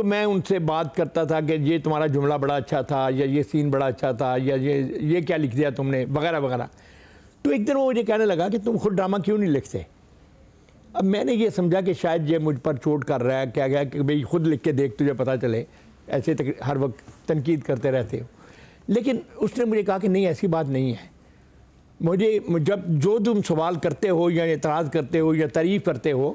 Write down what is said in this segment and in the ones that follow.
تو میں ان سے بات کرتا تھا کہ یہ تمہارا جملہ بڑا اچھا تھا، یا یہ سین بڑا اچھا تھا، یا یہ کیا لکھ دیا تم نے، وغیرہ وغیرہ. تو ایک دن وہ مجھے کہنے لگا کہ تم خود ڈرامہ کیوں نہیں لکھتے. اب میں نے یہ سمجھا کہ شاید یہ مجھ پر چوٹ کر رہا ہے، کیا گیا کہ بھئی خود لکھ کے دیکھ تجھے پتہ چلے، ایسے ہر وقت تنقید کرتے رہتے ہو. لیکن اس نے مجھے کہا کہ نہیں، ایسی بات نہیں ہے. مجھے جب جو تم سوال کرتے ہو یا اعتراض کرتے ہو یا تعریف کرتے ہو،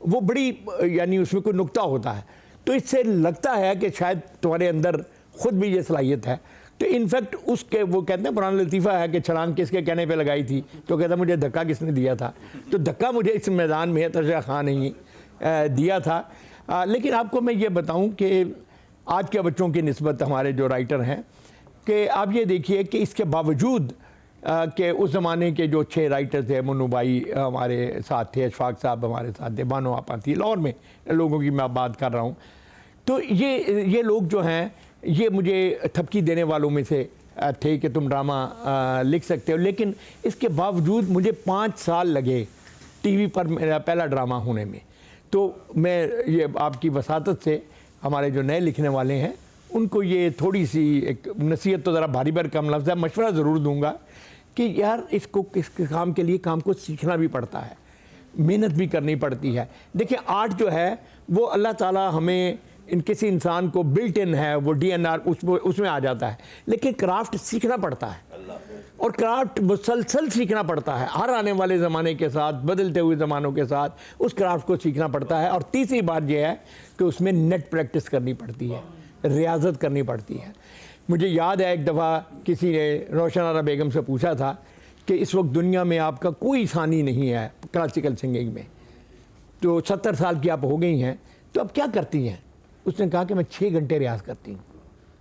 وہ بڑی یعنی اس میں کوئی نقطہ ہوتا ہے، تو اس سے لگتا ہے کہ شاید تمہارے اندر خود بھی یہ صلاحیت ہے. تو انفیکٹ اس کے وہ کہتے ہیں پرانا لطیفہ ہے کہ چھلانگ کس کے کہنے پہ لگائی تھی، تو کہتا مجھے دھکا کس نے دیا تھا. تو دھکا مجھے اس میدان میں ترشا خان نے دیا تھا. لیکن آپ کو میں یہ بتاؤں کہ آج کے بچوں کی نسبت ہمارے جو رائٹر ہیں، کہ آپ یہ دیکھیے کہ اس کے باوجود کہ اس زمانے کے جو 6 رائٹر تھے، منو بھائی ہمارے ساتھ تھے، اشفاق صاحب ہمارے ساتھ تھے، بانو آپا تھی، لاہور میں لوگوں کی میں بات کر رہا ہوں. تو یہ لوگ جو ہیں یہ مجھے تھپکی دینے والوں میں سے تھے کہ تم ڈرامہ لکھ سکتے ہو. لیکن اس کے باوجود مجھے 5 سال لگے ٹی وی پر میرا پہلا ڈرامہ ہونے میں. تو میں یہ آپ کی وساطت سے ہمارے جو نئے لکھنے والے ہیں ان کو یہ تھوڑی سی ایک نصیحت تو ذرا بھاری بھر کم لفظ ہے، مشورہ ضرور دوں گا کہ یار اس کام کے لیے کام کو سیکھنا بھی پڑتا ہے، محنت بھی کرنی پڑتی ہے. دیکھیں آرٹ جو ہے وہ اللہ تعالیٰ ہمیں کسی انسان کو بلٹ ان ہے، وہ ڈی این آر اس میں آ جاتا ہے. لیکن کرافٹ سیکھنا پڑتا ہے، اور کرافٹ مسلسل سیکھنا پڑتا ہے، ہر آنے والے زمانے کے ساتھ، بدلتے ہوئے زمانوں کے ساتھ اس کرافٹ کو سیکھنا پڑتا ہے. اور تیسری بات یہ ہے کہ اس میں نیٹ پریکٹس کرنی پڑتی ہے، ریاضت کرنی پڑتی ہے. مجھے یاد ہے ایک دفعہ کسی نے روشن آرا بیگم سے پوچھا تھا کہ اس وقت دنیا میں آپ کا کوئی ثانی نہیں ہے کلاسیکل سنگنگ میں، تو 70 سال کی آپ ہو گئی ہیں، تو اب کیا کرتی ہیں؟ اس نے کہا کہ میں 6 گھنٹے ریاض کرتی ہوں.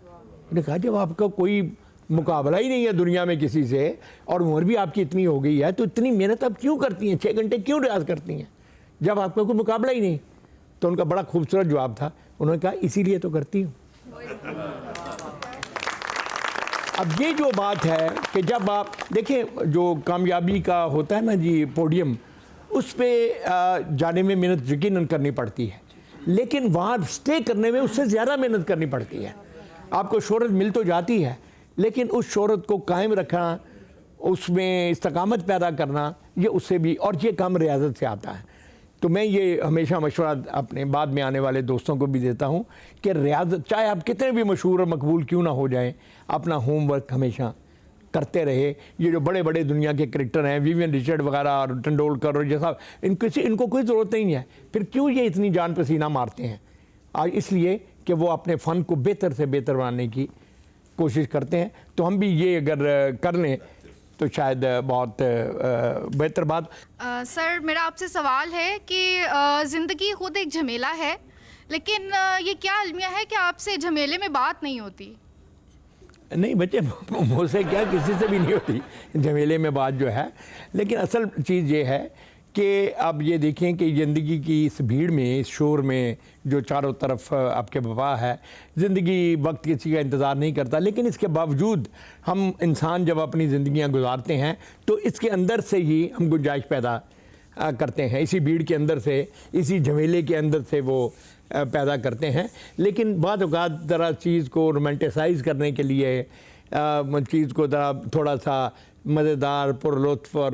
میں نے کہا جب آپ کا کوئی مقابلہ ہی نہیں ہے دنیا میں کسی سے، اور عمر بھی آپ کی اتنی ہو گئی ہے، تو اتنی محنت آپ کیوں کرتی ہیں؟ 6 گھنٹے کیوں ریاض کرتی ہیں جب آپ کا کوئی مقابلہ ہی نہیں؟ تو ان کا بڑا خوبصورت جواب تھا، انہوں نے کہا اسی لیے تو کرتی ہوں. اب یہ جو بات ہے کہ جب آپ دیکھیں جو کامیابی کا ہوتا ہے نا جی پوڈیم، اس پہ جانے میں محنت یقیناً کرنی پڑتی ہے، لیکن وہاں سٹے کرنے میں اس سے زیادہ محنت کرنی پڑتی ہے. آپ کو شہرت مل تو جاتی ہے، لیکن اس شہرت کو قائم رکھنا، اس میں استقامت پیدا کرنا، یہ اس سے بھی، اور یہ کام ریاضت سے آتا ہے. تو میں یہ ہمیشہ مشورہ اپنے بعد میں آنے والے دوستوں کو بھی دیتا ہوں کہ ریاضت، چاہے آپ کتنے بھی مشہور اور مقبول کیوں نہ ہو جائیں، اپنا ہوم ورک ہمیشہ کرتے رہے. یہ جو بڑے بڑے دنیا کے کرکٹر ہیں، ویوین رچرڈ وغیرہ اور ٹنڈولکر اور جیسا، ان کو کوئی ضرورت نہیں ہے. پھر کیوں یہ اتنی جان پسینہ مارتے ہیں؟ اس لیے کہ وہ اپنے فن کو بہتر سے بہتر بنانے کی کوشش کرتے ہیں. تو ہم بھی یہ اگر کر لیں تو شاید بہت بہتر بات. سر میرا آپ سے سوال ہے کہ زندگی خود ایک جھمیلا ہے، لیکن یہ کیا المیہ ہے کہ آپ سے جھمیلے میں بات نہیں ہوتی؟ نہیں بچے، مجھ سے کیا کسی سے بھی نہیں ہوتی جھمیلے میں بات جو ہے. لیکن اصل چیز یہ ہے کہ آپ یہ دیکھیں کہ زندگی کی اس بھیڑ میں، اس شور میں جو چاروں طرف آپ کے وبا ہے، زندگی وقت کسی کا انتظار نہیں کرتا. لیکن اس کے باوجود ہم انسان جب اپنی زندگیاں گزارتے ہیں تو اس کے اندر سے ہی ہم گنجائش پیدا کرتے ہیں، اسی بھیڑ کے اندر سے، اسی جھمیلے کے اندر سے وہ پیدا کرتے ہیں. لیکن بعض اوقات ذرا چیز کو رومانٹیسائز کرنے کے لیے، چیز کو ذرا تھوڑا سا مزیدار، پر لطف اور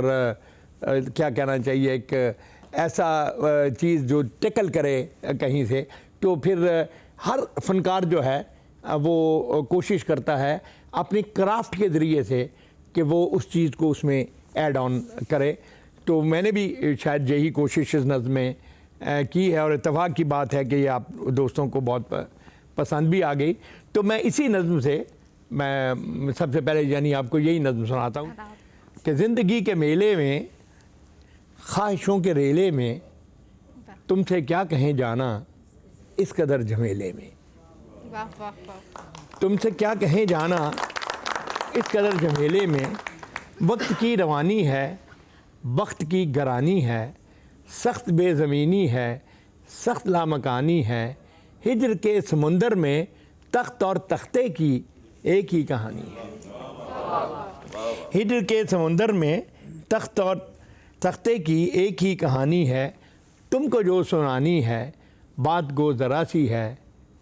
کیا کہنا چاہیے، ایک ایسا چیز جو ٹیکل کرے کہیں سے، تو پھر ہر فنکار جو ہے وہ کوشش کرتا ہے اپنی کرافٹ کے ذریعے سے کہ وہ اس چیز کو اس میں ایڈ آن کرے. تو میں نے بھی شاید یہی کوشش اس نظم میں کی ہے، اور اتفاق کی بات ہے کہ یہ آپ دوستوں کو بہت پسند بھی آ گئی. تو میں اسی نظم سے میں سب سے پہلے یعنی آپ کو یہی نظم سناتا ہوں کہ زندگی کے میلے میں، خواہشوں کے ریلے میں، تم سے کیا کہیں جانا اس قدر جھمیلے میں. تم سے کیا کہیں جانا اس قدر جھمیلے میں، وقت کی روانی ہے، وقت کی گرانی ہے، سخت بے زمینی ہے، سخت لامکانی ہے، ہجر کے سمندر میں تخت اور تختے کی ایک ہی کہانی ہے. ہجر کے سمندر میں تخت اور تختے کی ایک ہی کہانی ہے، تم کو جو سنانی ہے بات گو ذرا سی ہے،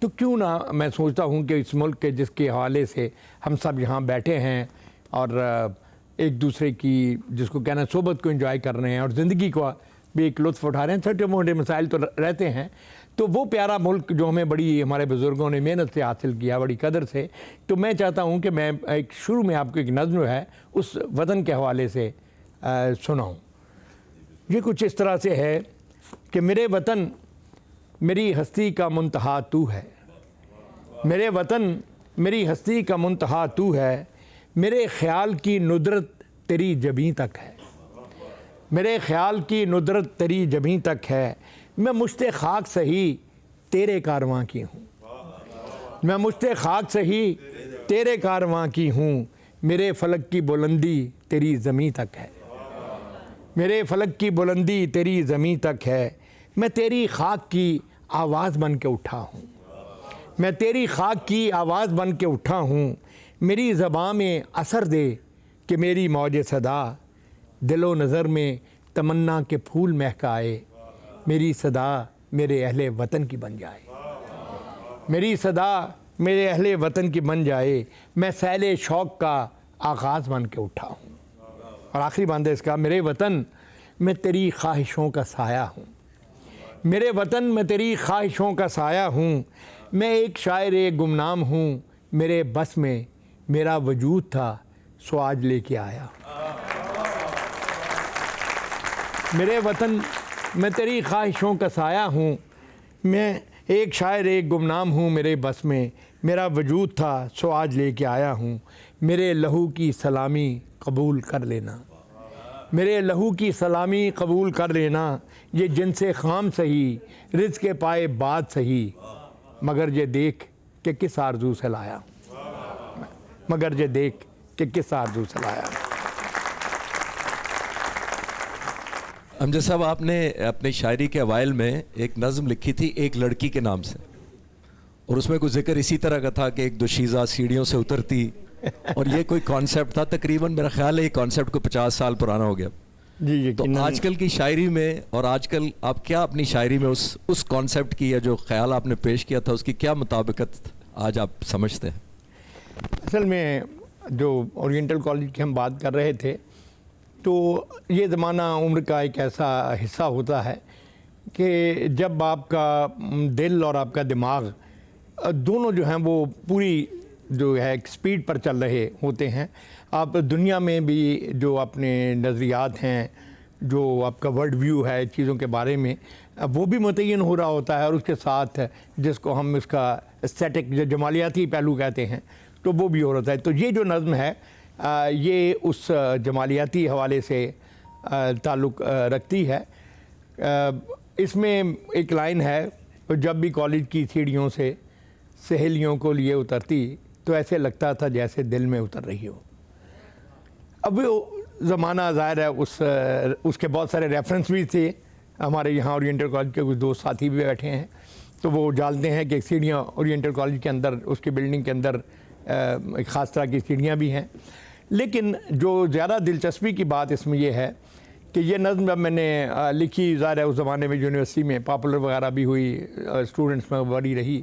تو کیوں نہ میں سوچتا ہوں کہ اس ملک کے جس کے حوالے سے ہم سب یہاں بیٹھے ہیں اور ایک دوسرے کی جس کو کہنا صحبت کو انجوائے کر رہے ہیں اور زندگی کو بھی ایک لطف اٹھا رہے ہیں، چھوٹے موٹے مسائل تو رہتے ہیں، تو وہ پیارا ملک جو ہمیں بڑی ہمارے بزرگوں نے محنت سے حاصل کیا، بڑی قدر سے، تو میں چاہتا ہوں کہ میں ایک شروع میں آپ کو ایک نظم جو ہے اس وطن کے حوالے سے سناؤں۔ یہ کچھ اس طرح سے ہے کہ میرے وطن میری ہستی کا منتہا تو ہے، میرے وطن میری ہستی کا منتہا تو ہے، میرے خیال کی ندرت تیری جبیں تک ہے، میرے خیال کی ندرت تیری جبیں تک ہے، میں مشت خاک سہی تیرے کارواں کی ہوں، میں مشت خاک سہی تیرے کارواں کی ہوں، میرے فلک کی بلندی تیری زمیں تک ہے، میرے فلک کی بلندی تیری زمیں تک ہے، میں تیری خاک کی آواز بن کے اٹھا ہوں، میں تیری خاک کی آواز بن کے اٹھا ہوں، میری زبان میں اثر دے کہ میری موج صدا دل و نظر میں تمنا کے پھول مہکائے، میری صدا میرے اہل وطن کی بن جائے، میری صدا میرے اہل وطن کی بن جائے، میں سیل شوق کا آغاز بن کے اٹھا ہوں۔ اور آخری باندھ ہے اس کا، میرے وطن میں تیری خواہشوں کا سایہ ہوں، میرے وطن میں تیری خواہشوں کا سایہ ہوں، میں ایک شاعر گمنام ہوں، میرے بس میں میرا وجود تھا سو آج لے کے آیا، میرے وطن میں تیری خواہشوں کا سایہ ہوں، میں ایک شاعر گمنام ہوں، میرے بس میں میرا وجود تھا سو آج لے کے آیا ہوں، میرے لہو کی سلامی قبول کر لینا، میرے لہو کی سلامی قبول کر لینا، یہ جن سے خام سہی رزق کے پائے بات سہی، مگر یہ دیکھ کہ کس آرزو سے لایا، مگر یہ دیکھ کہ کس آرزو سے لایا۔ امجد صاحب، آپ نے اپنی شاعری کے اوائل میں ایک نظم لکھی تھی ایک لڑکی کے نام سے، اور اس میں کوئی ذکر اسی طرح کا تھا کہ ایک دوشیزہ سیڑھیوں سے اترتی، اور یہ کوئی کانسیپٹ تھا، تقریباً میرا خیال ہے یہ کانسیپٹ کو 50 سال پرانا ہو گیا۔ جی تو آج کل کی شاعری میں اور آج کل آپ کیا اپنی شاعری میں اس کانسیپٹ کی یا جو خیال آپ نے پیش کیا تھا اس کی کیا مطابقت آج آپ سمجھتے ہیں؟ اصل میں جو اورینٹل کالج کی ہم بات کر رہے تھے، تو یہ زمانہ عمر کا ایک ایسا حصہ ہوتا ہے کہ جب آپ کا دل اور آپ کا دماغ دونوں جو ہیں وہ پوری جو ہے ایک سپیڈ پر چل رہے ہوتے ہیں، آپ دنیا میں بھی جو اپنے نظریات ہیں، جو آپ کا ورلڈ ویو ہے چیزوں کے بارے میں، وہ بھی متعین ہو رہا ہوتا ہے، اور اس کے ساتھ جس کو ہم اس کا اسٹیٹک جو جمالیاتی پہلو کہتے ہیں تو وہ بھی ہو رہا ہے۔ تو یہ جو نظم ہے یہ اس جمالیاتی حوالے سے تعلق رکھتی ہے۔ اس میں ایک لائن ہے، جب بھی کالج کی سیڑھیوں سے سہیلیوں کو لیے اترتی تو ایسے لگتا تھا جیسے دل میں اتر رہی ہو۔ اب وہ زمانہ ظاہر ہے اس کے بہت سارے ریفرنس بھی تھے، ہمارے یہاں اورینٹل کالج کے کچھ دوست ساتھی بھی بیٹھے ہیں تو وہ جانتے ہیں کہ سیڑھیاں اورینٹل کالج کے اندر، اس کی بلڈنگ کے اندر ایک خاص طرح کی سیڑھیاں بھی ہیں۔ لیکن جو زیادہ دلچسپی کی بات اس میں یہ ہے کہ یہ نظم جب میں نے لکھی، ظاہر ہے اس زمانے میں یونیورسٹی میں پاپولر وغیرہ بھی ہوئی، اسٹوڈنٹس میں بڑی رہی،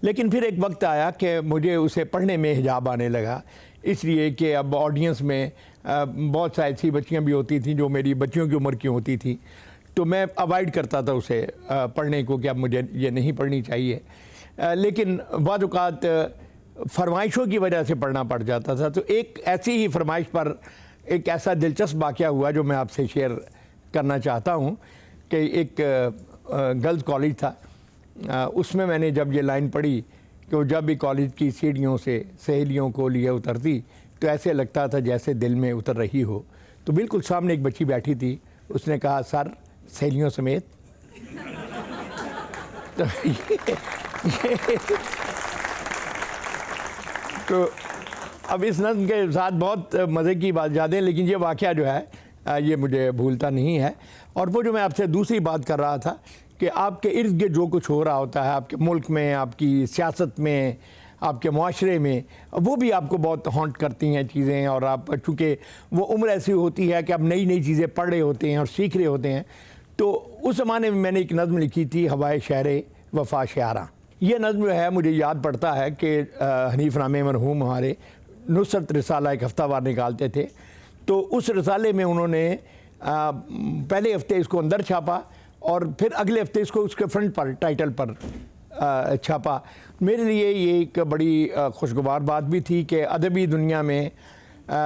لیکن پھر ایک وقت آیا کہ مجھے اسے پڑھنے میں حجاب آنے لگا، اس لیے کہ اب آڈینس میں بہت ساری ایسی بچیاں بھی ہوتی تھیں جو میری بچیوں کی عمر کی ہوتی تھیں، تو میں اوائڈ کرتا تھا اسے پڑھنے کو کہ اب مجھے یہ نہیں پڑھنی چاہیے، لیکن بعض اوقات فرمائشوں کی وجہ سے پڑھنا پڑ جاتا تھا۔ تو ایک ایسی ہی فرمائش پر ایک ایسا دلچسپ واقعہ ہوا جو میں آپ سے شیئر کرنا چاہتا ہوں کہ ایک گرلز کالج تھا، اس میں نے جب یہ لائن پڑھی کہ وہ جب بھی کالج کی سیڑھیوں سے سہیلیوں کو لیے اترتی تو ایسے لگتا تھا جیسے دل میں اتر رہی ہو، تو بالکل سامنے ایک بچی بیٹھی تھی، اس نے کہا سر سہیلیوں سمیت۔ تو اب اس نظم کے ساتھ بہت مزے کی بات یادیں، لیکن یہ واقعہ جو ہے یہ مجھے بھولتا نہیں ہے۔ اور وہ جو میں آپ سے دوسری بات کر رہا تھا کہ آپ کے ارد گرد جو کچھ ہو رہا ہوتا ہے آپ کے ملک میں، آپ کی سیاست میں، آپ کے معاشرے میں، وہ بھی آپ کو بہت ہانٹ کرتی ہیں چیزیں، اور آپ چونکہ وہ عمر ایسی ہوتی ہے کہ آپ نئی نئی چیزیں پڑھ رہے ہوتے ہیں اور سیکھ رہے ہوتے ہیں۔ تو اس زمانے میں نے ایک نظم لکھی تھی، ہوائے شہر وفا شیارہ، یہ نظم جو ہے مجھے یاد پڑتا ہے کہ حنیف نامے مرحوم ہمارے نصرت رسالہ ایک ہفتہ وار نکالتے تھے، تو اس رسالے میں انہوں نے پہلے ہفتے اس کو اندر چھاپا اور پھر اگلے ہفتے اس کو اس کے فرنٹ پر ٹائٹل پر چھاپا۔ میرے لیے یہ ایک بڑی خوشگوار بات بھی تھی کہ ادبی دنیا میں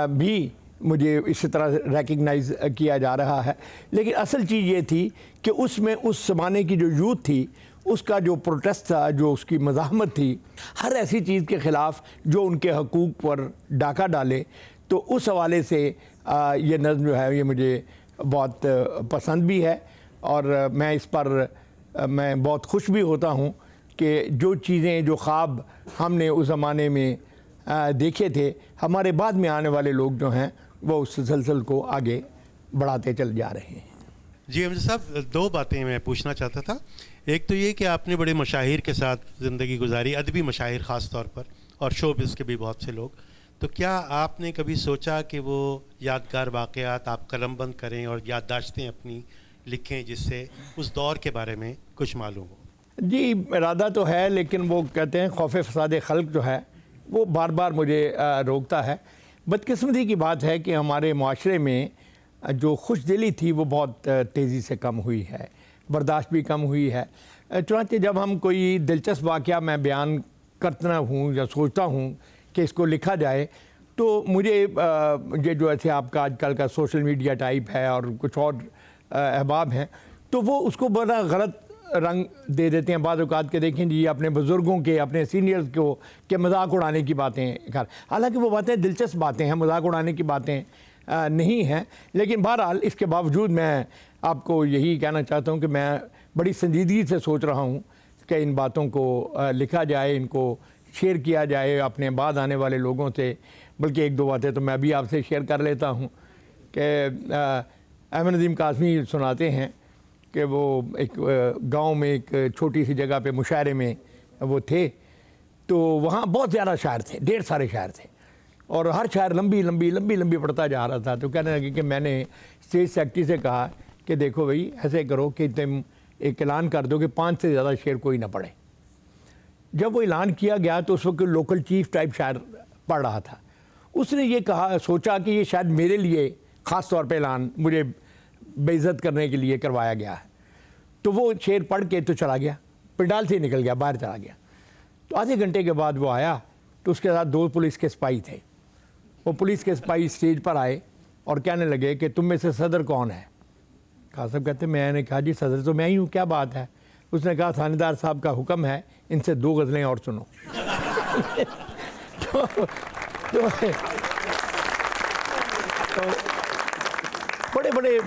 بھی مجھے اسی طرح ریکگنائز کیا جا رہا ہے، لیکن اصل چیز یہ تھی کہ اس میں اس زمانے کی جو یوتھ تھی، اس کا جو پروٹیسٹ تھا، جو اس کی مزاحمت تھی، ہر ایسی چیز کے خلاف جو ان کے حقوق پر ڈاکہ ڈالے، تو اس حوالے سے یہ نظم جو ہے یہ مجھے بہت پسند بھی ہے، اور میں اس پر میں بہت خوش بھی ہوتا ہوں کہ جو چیزیں، جو خواب ہم نے اس زمانے میں دیکھے تھے، ہمارے بعد میں آنے والے لوگ جو ہیں وہ اس تسلسل کو آگے بڑھاتے چل جا رہے ہیں۔ جی امجد صاحب، دو باتیں میں پوچھنا چاہتا تھا۔ ایک تو یہ کہ آپ نے بڑے مشاہیر کے ساتھ زندگی گزاری، ادبی مشاہیر خاص طور پر، اور شوبز کے بھی بہت سے لوگ، تو کیا آپ نے کبھی سوچا کہ وہ یادگار واقعات آپ قلم بند کریں اور یادداشتیں اپنی لکھیں جس سے اس دور کے بارے میں کچھ معلوم ہو؟ جی ارادہ تو ہے، لیکن وہ کہتے ہیں خوف فساد خلق جو ہے وہ بار بار مجھے روکتا ہے۔ بدقسمتی کی بات ہے کہ ہمارے معاشرے میں جو خوش دلی تھی وہ بہت تیزی سے کم ہوئی ہے، برداشت بھی کم ہوئی ہے۔ چنانچہ جب ہم کوئی دلچسپ واقعہ میں بیان کرتا ہوں یا سوچتا ہوں کہ اس کو لکھا جائے، تو مجھے یہ جو ایسے آپ کا آج کل کا سوشل میڈیا ٹائپ ہے اور کچھ اور احباب ہیں، تو وہ اس کو بڑا غلط رنگ دے دیتے ہیں بعض اوقات، کہ دیکھیں جی اپنے بزرگوں کے، اپنے سینئرز کو کہ مذاق اڑانے کی باتیں کر، حالانکہ وہ باتیں دلچسپ باتیں ہیں، مذاق اڑانے کی باتیں نہیں ہیں۔ لیکن بہرحال اس کے باوجود میں آپ کو یہی کہنا چاہتا ہوں کہ میں بڑی سنجیدگی سے سوچ رہا ہوں کہ ان باتوں کو لکھا جائے، ان کو شیئر کیا جائے اپنے بعد آنے والے لوگوں سے۔ بلکہ ایک دو باتیں تو میں بھی آپ سے شیئر کر لیتا ہوں کہ احمد ندیم قاسمی سناتے ہیں کہ وہ ایک گاؤں میں ایک چھوٹی سی جگہ پہ مشاعرے میں وہ تھے، تو وہاں بہت زیادہ شاعر تھے، 150 سارے شاعر تھے، اور ہر شاعر لمبی پڑھتا جا رہا تھا۔ تو کہنے لگے کہ میں نے اسٹیج سیکرٹری سے کہا کہ دیکھو بھائی ایسے کرو کہ تم ایک اعلان کر دو کہ 5 سے زیادہ شعر کوئی نہ پڑھے۔ جب وہ اعلان کیا گیا تو اس وقت لوکل چیف ٹائپ شاعر پڑھ رہا تھا، اس نے یہ کہا، سوچا کہ یہ شاید میرے لیے خاص طور پہ اعلان مجھے بے عزت کرنے کے لیے کروایا گیا ہے، تو وہ شعر پڑھ کے تو چلا گیا، پنڈال سے نکل گیا، باہر چلا گیا۔ تو آدھے گھنٹے کے بعد وہ آیا تو اس کے ساتھ 2 پولیس کے سپاہی تھے۔ وہ پولیس کے سپاہی اسٹیج پر آئے اور کہنے لگے کہ تم میں سے صدر کون ہے؟ قاسم کہتے میں نے کہا جی صدر تو میں ہی ہوں، کیا بات ہے؟ اس نے کہا تھانے صاحب کا حکم ہے ان سے 2 غزلیں اور سنو۔ تو بڑے بڑے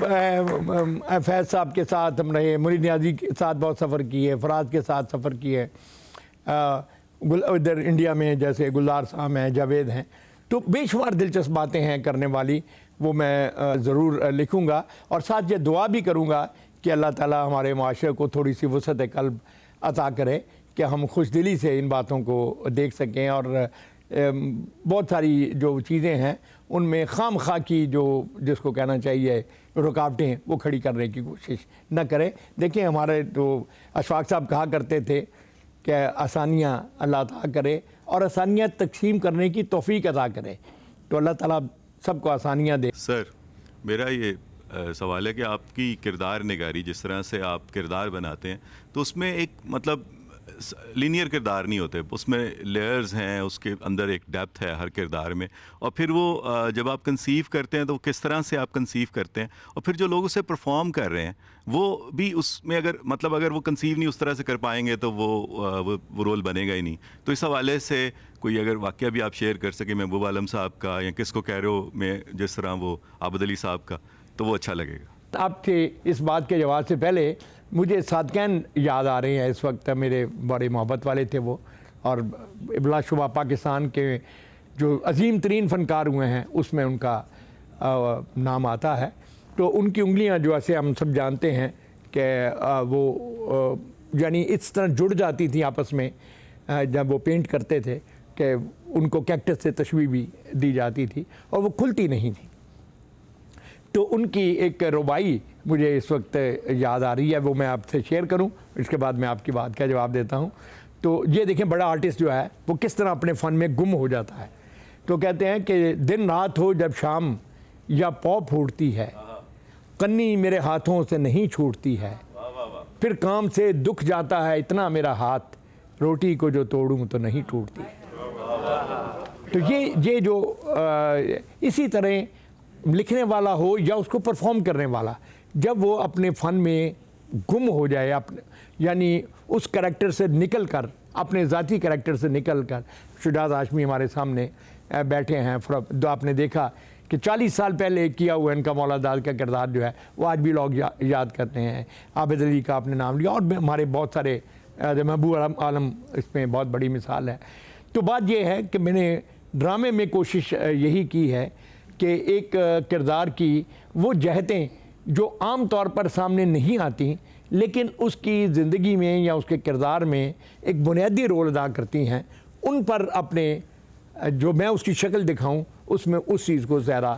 فیض صاحب کے ساتھ ہم رہے، مرید نیازی کے ساتھ بہت سفر کیے، فراز کے ساتھ سفر کیے، ادھر انڈیا میں جیسے گلزار صاحب ہیں، جاوید ہیں، تو بے شمار دلچسپ باتیں ہیں کرنے والی، وہ میں ضرور لکھوں گا، اور ساتھ یہ دعا بھی کروں گا کہ اللہ تعالیٰ ہمارے معاشرے کو تھوڑی سی وسعت قلب عطا کرے کہ ہم خوش دلی سے ان باتوں کو دیکھ سکیں، اور بہت ساری جو چیزیں ہیں ان میں خام خواہ کی جو جس کو کہنا چاہیے رکاوٹیں وہ کھڑی کرنے کی کوشش نہ کرے۔ دیکھیں ہمارے تو اشفاق صاحب کہا کرتے تھے کہ آسانیاں اللہ عطا کرے اور آسانیاں تقسیم کرنے کی توفیق عطا کرے، تو اللہ تعالیٰ سب کو آسانیاں دے۔ سر میرا یہ سوال ہے کہ آپ کی کردار نگاری جس طرح سے آپ کردار بناتے ہیں تو اس میں ایک مطلب لینئر کردار نہیں ہوتے، اس میں لیئرز ہیں، اس کے اندر ایک ڈیپتھ ہے ہر کردار میں، اور پھر وہ جب آپ کنسیو کرتے ہیں تو کس طرح سے آپ کنسیو کرتے ہیں، اور پھر جو لوگ اسے پرفارم کر رہے ہیں وہ بھی اس میں اگر وہ کنسیو نہیں اس طرح سے کر پائیں گے تو وہ رول بنے گا ہی نہیں۔ تو اس حوالے سے کوئی اگر واقعہ بھی آپ شیئر کر سکیں محبوب عالم صاحب کا، یا کس کو کہہ رہے ہو میں جس طرح وہ عابد علی صاحب کا، تو وہ اچھا لگے گا۔ آپ کے اس بات کے جواب سے پہلے مجھے صادقین یاد آ رہے ہیں، اس وقت میرے بڑے محبت والے تھے وہ، اور بلا شبہ پاکستان کے جو عظیم ترین فنکار ہوئے ہیں اس میں ان کا نام آتا ہے۔ تو ان کی انگلیاں جو ایسے ہم سب جانتے ہیں کہ وہ یعنی اس طرح جڑ جاتی تھیں آپس میں جب وہ پینٹ کرتے تھے کہ ان کو کیکٹس سے تشبیہ بھی دی جاتی تھی اور وہ کھلتی نہیں تھی۔ تو ان کی ایک ربائی مجھے اس وقت یاد آ رہی ہے، وہ میں آپ سے شیئر کروں، اس کے بعد میں آپ کی بات کا جواب دیتا ہوں۔ تو یہ دیکھیں بڑا آرٹسٹ جو ہے وہ کس طرح اپنے فن میں گم ہو جاتا ہے. تو کہتے ہیں کہ دن رات ہو جب شام یا پاؤ پھوٹتی ہے, کنی میرے ہاتھوں سے نہیں چھوٹتی ہے, پھر کام سے دکھ جاتا ہے اتنا میرا ہاتھ, روٹی کو جو توڑوں تو نہیں ٹوٹتی. تو یہ جو اسی طرح لکھنے والا ہو یا اس کو پرفارم کرنے والا, جب وہ اپنے فن میں گم ہو جائے, یعنی اس کریکٹر سے نکل کر, اپنے ذاتی کریکٹر سے نکل کر, شجاعت ہاشمی ہمارے سامنے بیٹھے ہیں, تو آپ نے دیکھا کہ 40 سال پہلے کیا ہوا ان کا مولا داد کا کردار جو ہے وہ آج بھی لوگ یاد کرتے ہیں. عابد علی کا آپ نے نام لیا, اور ہمارے بہت سارے, محبوب عالم اس میں بہت بڑی مثال ہے. تو بات یہ ہے کہ میں نے ڈرامے میں کوشش یہی کی ہے کہ ایک کردار کی وہ جہتیں جو عام طور پر سامنے نہیں آتی لیکن اس کی زندگی میں یا اس کے کردار میں ایک بنیادی رول ادا کرتی ہیں, ان پر اپنے جو میں اس کی شکل دکھاؤں, اس میں اس چیز کو زیادہ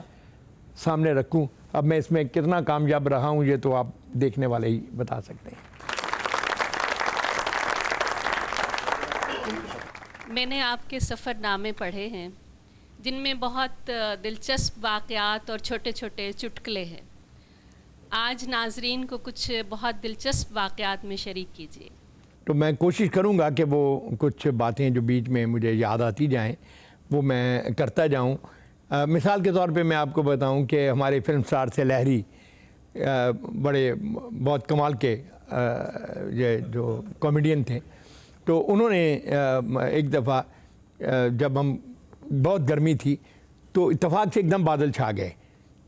سامنے رکھوں. اب میں اس میں کتنا کامیاب رہا ہوں یہ تو آپ دیکھنے والے ہی بتا سکتے ہیں. میں نے آپ کے سفر نامے پڑھے ہیں جن میں بہت دلچسپ واقعات اور چھوٹے چھوٹے چٹکلے ہیں. آج ناظرین کو کچھ بہت دلچسپ واقعات میں شریک کیجیے. تو میں کوشش کروں گا کہ وہ کچھ باتیں جو بیچ میں مجھے یاد آتی جائیں وہ میں کرتا جاؤں. مثال کے طور پہ میں آپ کو بتاؤں کہ ہمارے فلم سٹار سے لہری بڑے بہت کمال کے یہ جو کامیڈین تھے, تو انہوں نے ایک دفعہ جب ہم بہت گرمی تھی تو اتفاق سے ایک دم بادل چھا گئے.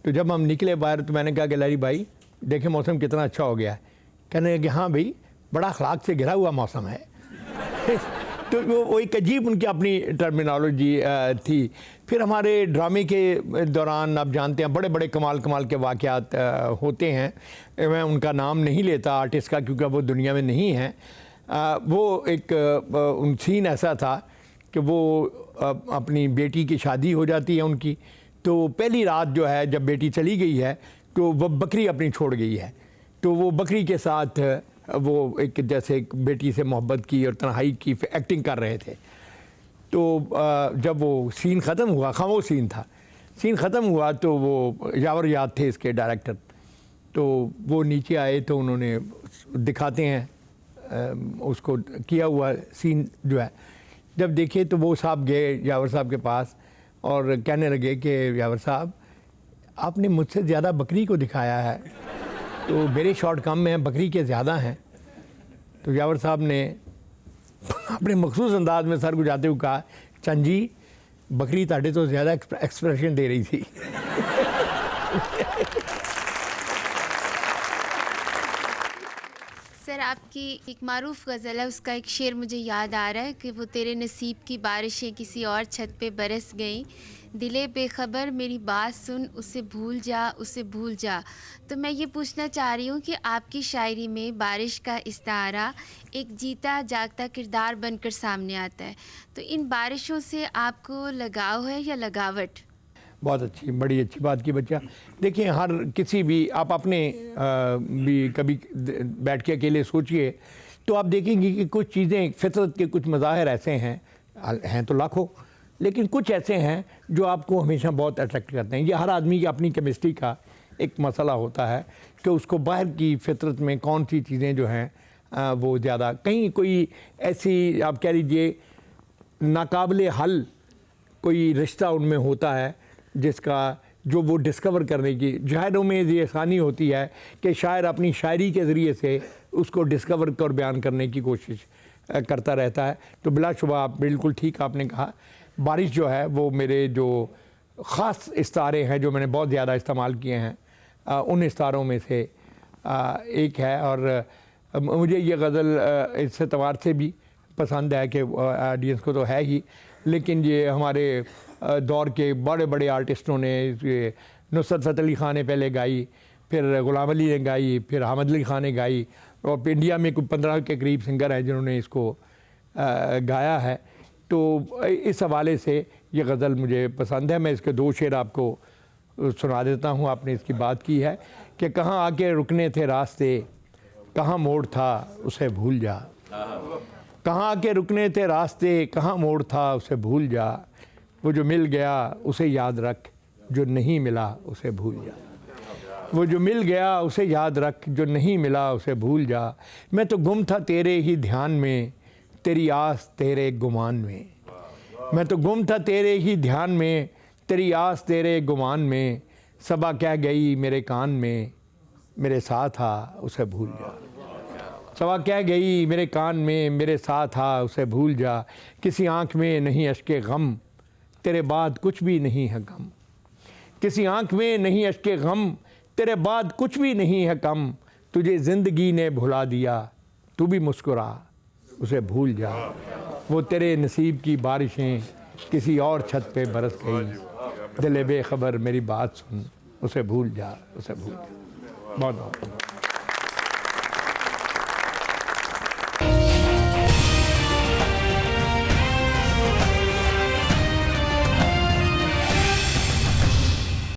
تو جب ہم نکلے باہر تو میں نے کہا کہ لہری بھائی دیکھیں موسم کتنا اچھا ہو گیا ہے. کہنے لگے کہ ہاں بھائی بڑا اخلاق سے گھرا ہوا موسم ہے. تو وہ ایک عجیب ان کی اپنی ٹرمینالوجی تھی. پھر ہمارے ڈرامے کے دوران آپ جانتے ہیں بڑے بڑے کمال کے واقعات ہوتے ہیں. میں ان کا نام نہیں لیتا آرٹسٹ کا کیونکہ وہ دنیا میں نہیں ہیں. وہ ایک سین ایسا تھا کہ وہ اپنی بیٹی کی شادی ہو جاتی ہے ان کی, تو پہلی رات جو ہے جب بیٹی چلی گئی ہے تو وہ بکری اپنی چھوڑ گئی ہے. تو وہ بکری کے ساتھ وہ ایک جیسے ایک بیٹی سے محبت کی اور تنہائی کی ایکٹنگ کر رہے تھے. تو جب وہ سین ختم ہوا, خاموش سین تھا, سین ختم ہوا تو وہ یاور یاد تھے اس کے ڈائریکٹر, تو وہ نیچے آئے تو انہوں نے دکھاتے ہیں اس کو کیا ہوا سین جو ہے. جب دیکھے تو وہ صاحب گئے یاور صاحب کے پاس اور کہنے لگے کہ یاور صاحب آپ نے مجھ سے زیادہ بکری کو دکھایا ہے, تو میرے شاٹ کم ہیں بکری کے زیادہ ہیں. تو یاور صاحب نے اپنے مخصوص انداز میں سر گجاتے ہوئے کہا چند جی بکری تاڑے تو زیادہ ایکسپریشن دے رہی تھی. سر آپ کی ایک معروف غزل ہے, اس کا ایک شعر مجھے یاد آ رہا ہے کہ وہ تیرے نصیب کی بارشیں کسی اور چھت پہ برس گئیں, دلے بے خبر میری بات سن اسے بھول جا اسے بھول جا. تو میں یہ پوچھنا چاہ رہی ہوں کہ آپ کی شاعری میں بارش کا استعارہ ایک جیتا جاگتا کردار بن کر سامنے آتا ہے, تو ان بارشوں سے آپ کو لگاؤ ہے یا لگاوٹ؟ بہت اچھی, بڑی اچھی بات کی بچہ. دیکھیں ہر کسی بھی آپ اپنے بھی کبھی بیٹھ کے اکیلے سوچئے تو آپ دیکھیں گے کہ کچھ چیزیں فطرت کے کچھ مظاہر ایسے ہیں تو لاکھوں, لیکن کچھ ایسے ہیں جو آپ کو ہمیشہ بہت اٹریکٹ کرتے ہیں. یہ ہر آدمی کی اپنی کیمسٹری کا ایک مسئلہ ہوتا ہے کہ اس کو باہر کی فطرت میں کون سی چیزیں جو ہیں وہ زیادہ, کہیں کوئی ایسی آپ کہہ لیجئے ناقابل حل کوئی رشتہ ان میں ہوتا ہے جس کا جو وہ ڈسکور کرنے کی, شاعروں میں یہ آسانی ہوتی ہے کہ شاعر اپنی شاعری کے ذریعے سے اس کو ڈسکور کر بیان کرنے کی کوشش کرتا رہتا ہے. تو بلا شبہ آپ بالکل ٹھیک آپ نے کہا, بارش جو ہے وہ میرے جو خاص استعارے ہیں جو میں نے بہت زیادہ استعمال کیے ہیں ان استعاروں میں سے ایک ہے. اور مجھے یہ غزل اس اعتبار سے بھی پسند ہے کہ آڈینس کو تو ہے ہی, لیکن یہ ہمارے دور کے بڑے بڑے آرٹسٹوں نے, نصرت فتح علی خان نے پہلے گائی, پھر غلام علی نے گائی, پھر حامد علی خان نے گائی, اور انڈیا میں کوئی 15 کے قریب سنگر ہیں جنہوں نے اس کو گایا ہے. تو اس حوالے سے یہ غزل مجھے پسند ہے. میں اس کے 2 شعر آپ کو سنا دیتا ہوں. آپ نے اس کی بات کی ہے کہ کہاں آ کے رکنے تھے راستے, کہاں موڑ تھا اسے بھول جا, کہاں کے رکنے تھے راستے، کہاں موڑ تھا اسے بھول جا، وہ جو مل گیا اسے یاد رکھ، جو نہیں ملا اسے بھول جا، وہ جو مل گیا اسے یاد رکھ، جو نہیں ملا اسے بھول جا، میں تو گم تھا تیرے ہی دھیان میں، تیری آس تیرے گمان میں، میں تو گم تھا تیرے ہی دھیان میں، تیری آس تیرے گمان میں، صبا کہہ گئی میرے کان میں، میرے ساتھ آ اسے بھول جا، صبا کہہ گئی میرے کان میں، میرے ساتھ آ اسے بھول جا، کسی آنکھ میں نہیں اشک غم، تیرے بعد کچھ بھی نہیں ہے غم، کسی آنکھ میں نہیں اشک غم، تیرے بعد کچھ بھی نہیں ہے کم، تجھے زندگی نے بھلا دیا، تو بھی مسکرا اسے بھول جا، وہ تیرے نصیب کی بارشیں کسی اور چھت پہ برس گئی، دل بے خبر میری بات سن، اسے بھول جا، اسے بھول جا۔ بہت بہت